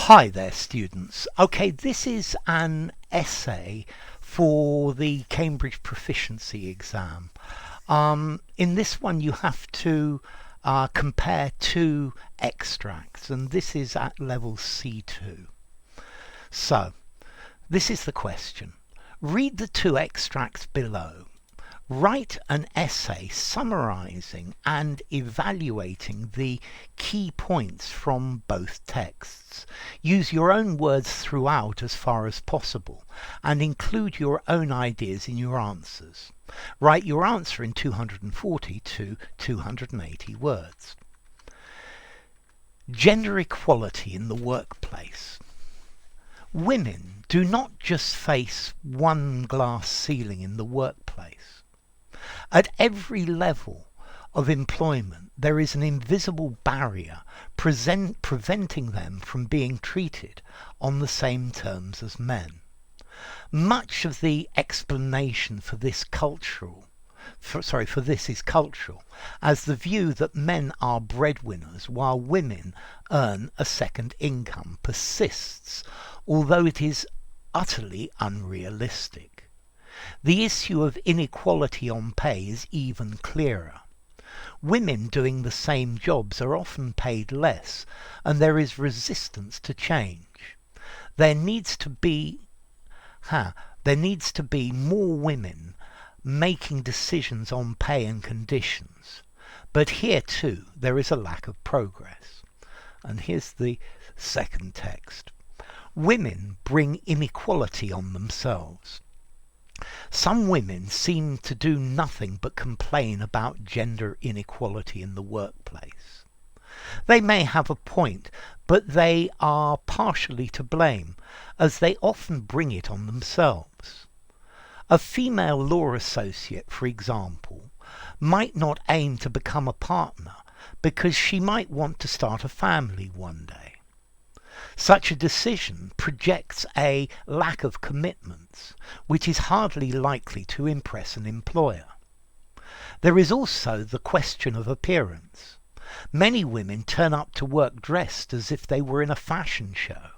Hi there, students. Okay, this is an essay for the Cambridge Proficiency exam. In this one you have to compare two extracts, and this is at level C2. So, this is the question. Read the two extracts below. Write an essay summarising and evaluating the key points from both texts. Use your own words throughout as far as possible and include your own ideas in your answers. Write your answer in 240 to 280 words. Gender equality in the workplace. Women do not just face one glass ceiling in the workplace. At every level of employment, there is an invisible barrier preventing them from being treated on the same terms as men. Much of the explanation for this is cultural, as the view that men are breadwinners while women earn a second income persists, although it is utterly unrealistic. The issue of inequality on pay is even clearer. Women doing the same jobs are often paid less, and there is resistance to change. There needs to be more women making decisions on pay and conditions. But here too there is a lack of progress. And here's the second text. Women bring inequality on themselves. Some women seem to do nothing but complain about gender inequality in the workplace. They may have a point, but they are partially to blame, as they often bring it on themselves. A female law associate, for example, might not aim to become a partner because she might want to start a family one day. Such a decision projects a lack of commitments, which is hardly likely to impress an employer. There is also the question of appearance. Many women turn up to work dressed as if they were in a fashion show.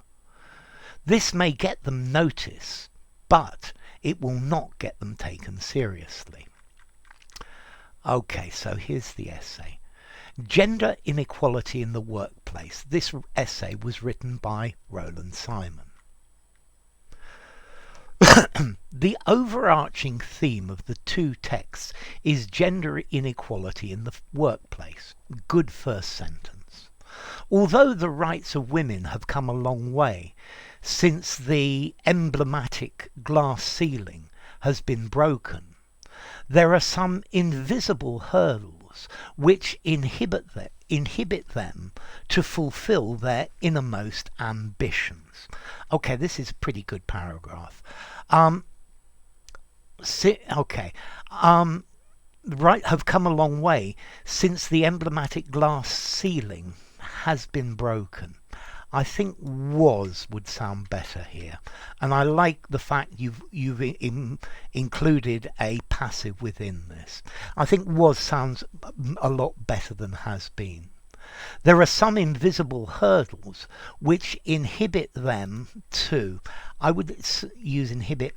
This may get them notice, but it will not get them taken seriously. Okay, so here's the essay. Gender inequality in the workplace. This essay was written by Roland Simon. The overarching theme of the two texts is gender inequality in the workplace. Good first sentence. Although the rights of women have come a long way since the emblematic glass ceiling has been broken, there are some invisible hurdles which inhibit them to fulfill their innermost ambitions. Okay, this is a pretty good paragraph. Have come a long way since the emblematic glass ceiling has been broken. I think would sound better here, and I like the fact you've included a passive within this. I think sounds a lot better than has been. There are some invisible hurdles which inhibit them to, I would use inhibit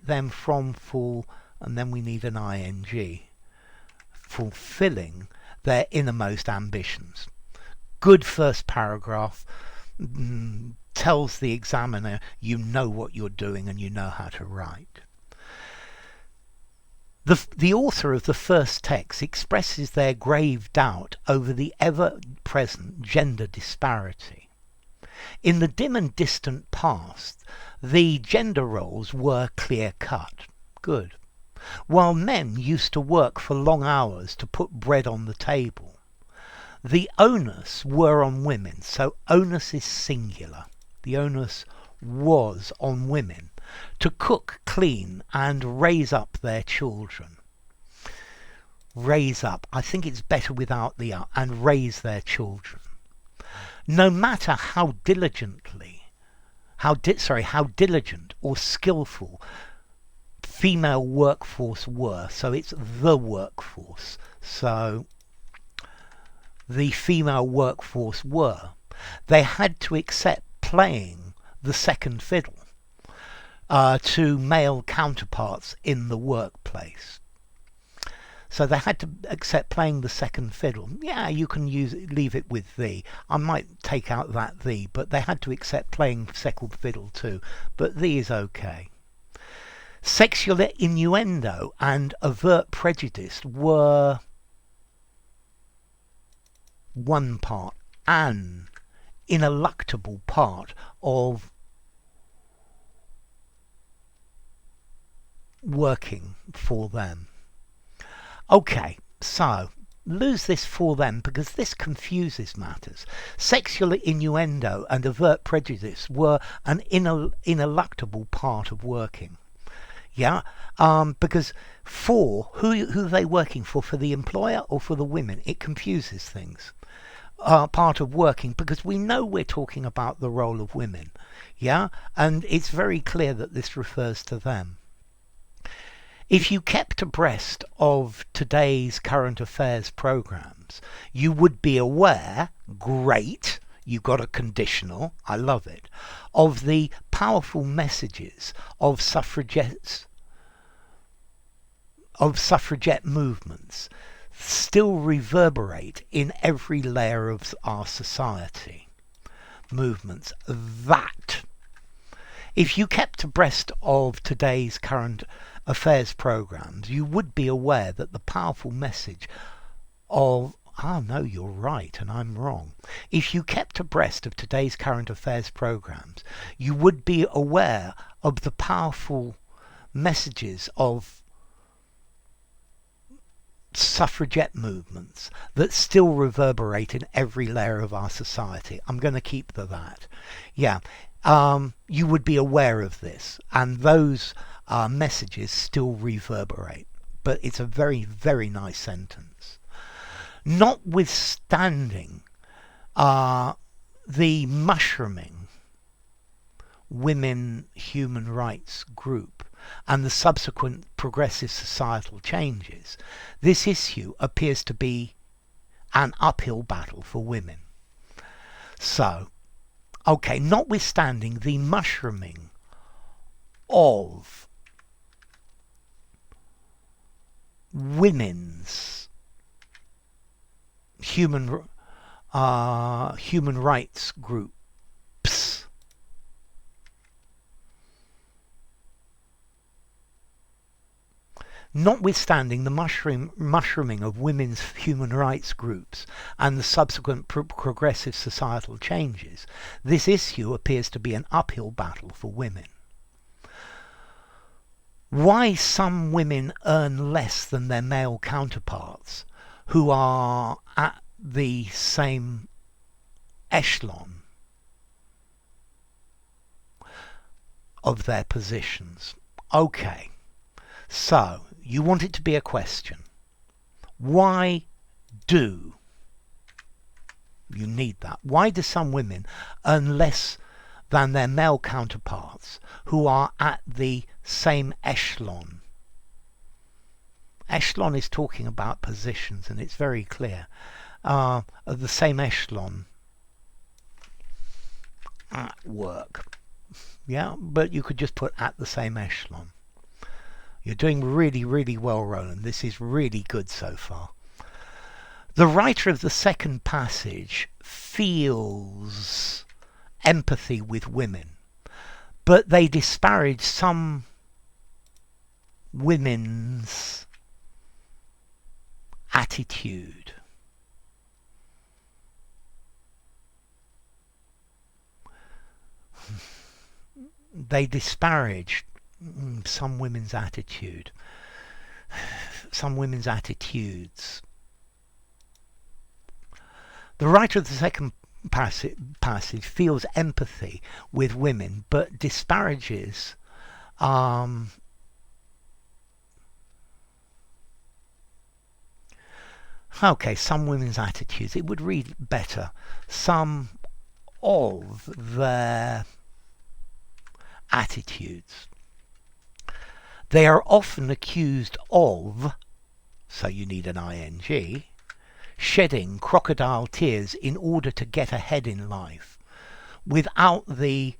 them from and then we need an ing, fulfilling their innermost ambitions. Good first paragraph, tells the examiner you know what you're doing and you know how to write. The author of the first text expresses their grave doubt over the ever-present gender disparity. In the dim and distant past, the gender roles were clear-cut. Good. While men used to work for long hours to put bread on the table, the onus were on women, so onus is singular. The onus was on women to cook, clean, and raise up their children. Raise up. I think it's better without the and raise their children. No matter how diligent or skillful female workforce were, so it's the workforce. So the female workforce were. they had to accept playing the second fiddle to male counterparts in the workplace. So they had to accept playing the second fiddle. Yeah, you can leave it with thee. I might take out that thee, but they had to accept playing second fiddle too. But thee is okay. Sexual innuendo and overt prejudice were one part, an ineluctable part of working for them. Okay, so lose this for them because this confuses matters. Sexual innuendo and overt prejudice were an ineluctable part of working. Yeah, because for who are they working for the employer or for the women? It confuses things. Part of working because we know we're talking about the role of women. Yeah, and it's very clear that this refers to them. If you kept abreast of today's current affairs programs, you would be aware, great, you got a conditional, I love it, of the powerful messages of suffragette movements still reverberate in every layer of our society. Movements that, if you kept abreast of today's current affairs programs, you would be aware that the powerful message of no, you're right and I'm wrong. If you kept abreast of today's current affairs programs, you would be aware of the powerful messages of suffragette movements that still reverberate in every layer of our society. I'm going to keep that. Yeah, you would be aware of this, and those messages still reverberate. But it's a very, very nice sentence. Notwithstanding the mushrooming women human rights group and the subsequent progressive societal changes, this issue appears to be an uphill battle for women. So, okay, notwithstanding the mushrooming of women's human rights groups, notwithstanding the mushrooming of women's human rights groups and the subsequent progressive societal changes, this issue appears to be an uphill battle for women. Why some women earn less than their male counterparts who are at the same echelon of their positions. Okay, so you want it to be a question. Why do you need that? Why do some women earn less than their male counterparts who are at the same echelon? Echelon is talking about positions, and it's very clear. Of the same echelon at work. Yeah, but you could just put at the same echelon. You're doing really, really well, Roland. This is really good so far. The writer of the second passage feels empathy with women, but they disparage some women's attitude. They disparage some women's attitude, some women's attitudes. The writer of the second passage feels empathy with women, but disparages okay, some women's attitudes. It would read better. Some of their attitudes. They are often accused of, so you need an ing, shedding crocodile tears in order to get ahead in life, without the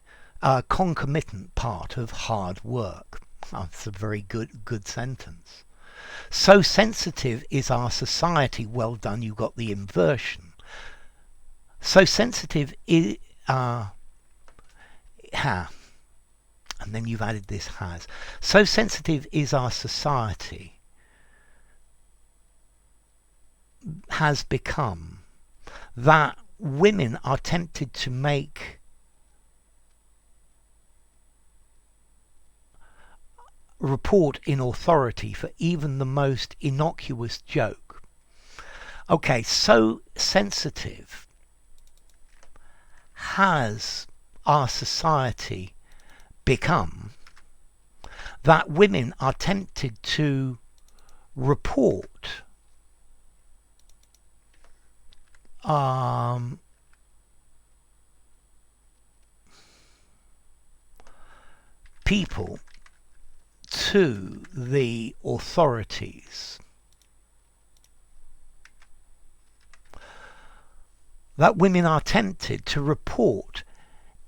concomitant part of hard work. That's a very good sentence. So sensitive is our society. Well done, you got the inversion. So sensitive is and then you've added this has. So sensitive is our society, has become, that women are tempted to make report in authority for even the most innocuous joke. Okay, so sensitive has our society become that women are tempted to report people to the authorities. That women are tempted to report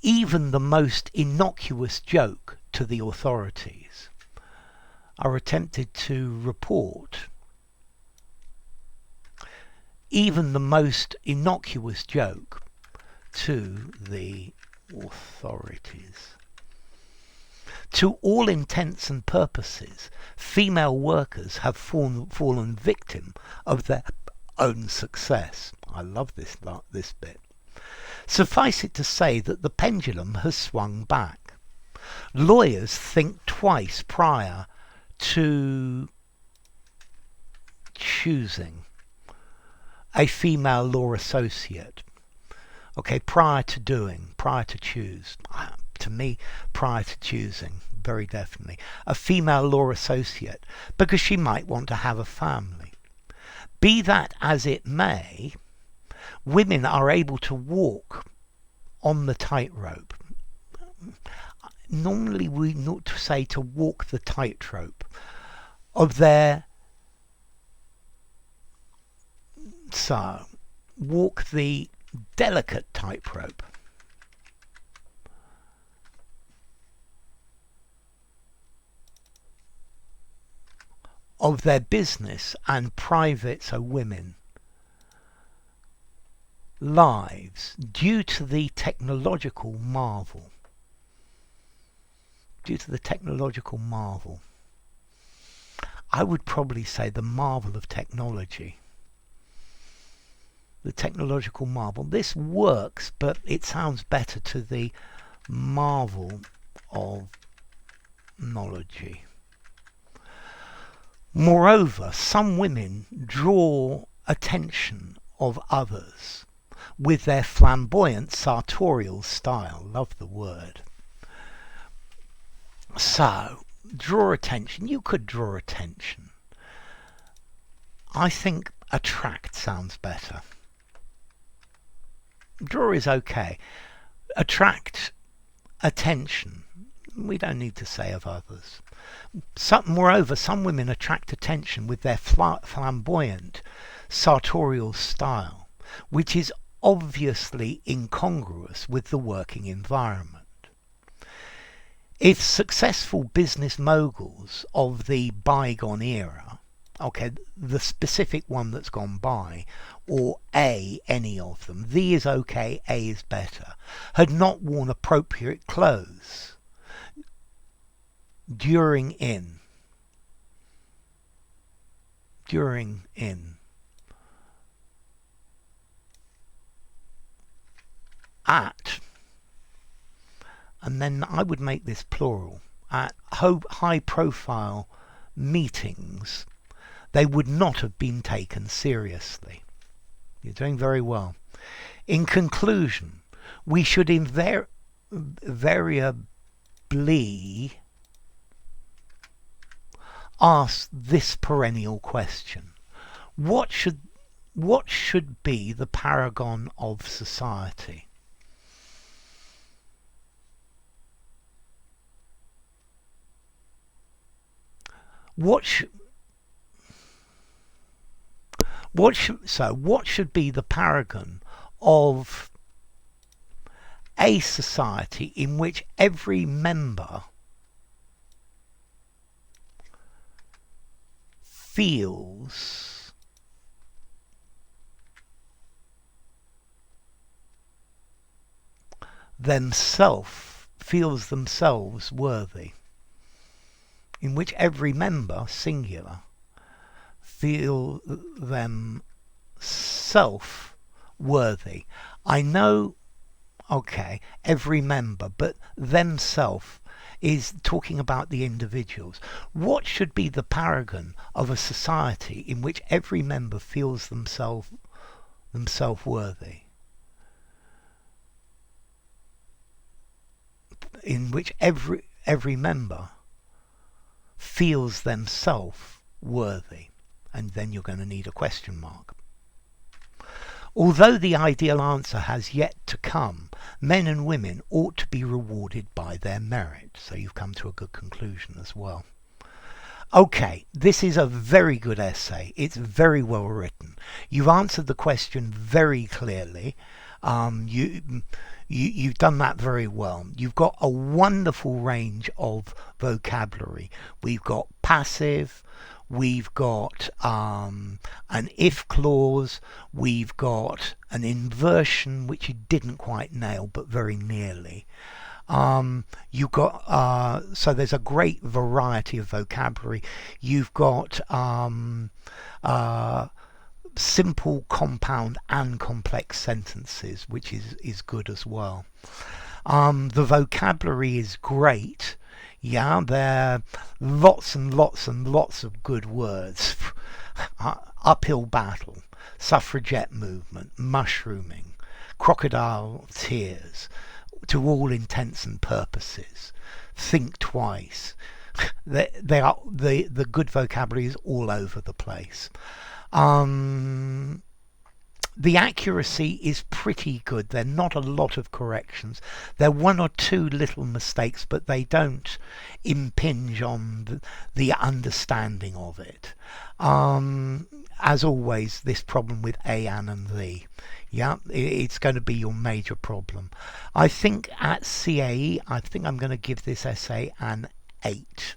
even the most innocuous joke to the authorities. Are attempted to report even the most innocuous joke to the authorities. To all intents and purposes, female workers have fallen victim of their own success. I love this bit. Suffice it to say that the pendulum has swung back. Lawyers think twice prior to choosing a female law associate. Okay, prior to choose. To me, prior to choosing, very definitely, a female law associate, because she might want to have a family. Be that as it may, women are able to walk on the tightrope. Normally we not to say to walk the tightrope of their, so walk the delicate tightrope of their business and private, so women, lives, due to the technological marvel. Due to the technological marvel. I would probably say the marvel of technology. The technological marvel. This works, but it sounds better to the marvel of knowledge. Moreover, some women draw attention of others with their flamboyant sartorial style. Love the word. So, draw attention. You could draw attention. I think attract sounds better. Draw is okay. Attract attention. We don't need to say of others. Moreover, some women attract attention with their flamboyant sartorial style, which is obviously incongruous with the working environment. If successful business moguls of the bygone era, okay, the specific one that's gone by, or any of them, the is okay, A is better, had not worn appropriate clothes during at, and then I would make this plural, at high profile meetings, they would not have been taken seriously. You're doing very well. In conclusion, we should invariably ask this perennial question: what should be the paragon of society? What should be the paragon of a society in which every member feels themselves worthy? In which every member, singular, feel themselves worthy. I know, okay, every member, but themself is talking about the individuals. What should be the paragon of a society in which every member feels themselves worthy? In which every member feels themselves worthy. And then you're going to need a question mark. Although the ideal answer has yet to come, men and women ought to be rewarded by their merit. So you've come to a good conclusion as well. Okay, this is a very good essay. It's very well written. You've answered the question very clearly. You've done that very well. You've got a wonderful range of vocabulary. We've got passive, we've got an if clause, we've got an inversion, which you didn't quite nail, but very nearly. You've got so there's a great variety of vocabulary. You've got simple, compound and complex sentences, which is good as well. The vocabulary is great. Yeah, there are lots and lots and lots of good words. Uphill battle, suffragette movement, mushrooming, crocodile tears, to all intents and purposes, think twice. The good vocabulary is all over the place. The accuracy is pretty good. There are not a lot of corrections. There are one or two little mistakes, but they don't impinge on the understanding of it. As always, this problem with a, an and the. Yeah, it's going to be your major problem. I think at CAE, I think I'm going to give this essay an 8.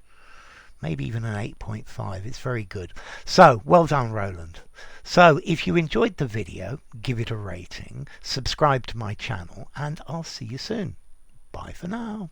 Maybe even an 8.5. It's very good. So, well done, Roland. So, if you enjoyed the video, give it a rating, subscribe to my channel, and I'll see you soon. Bye for now.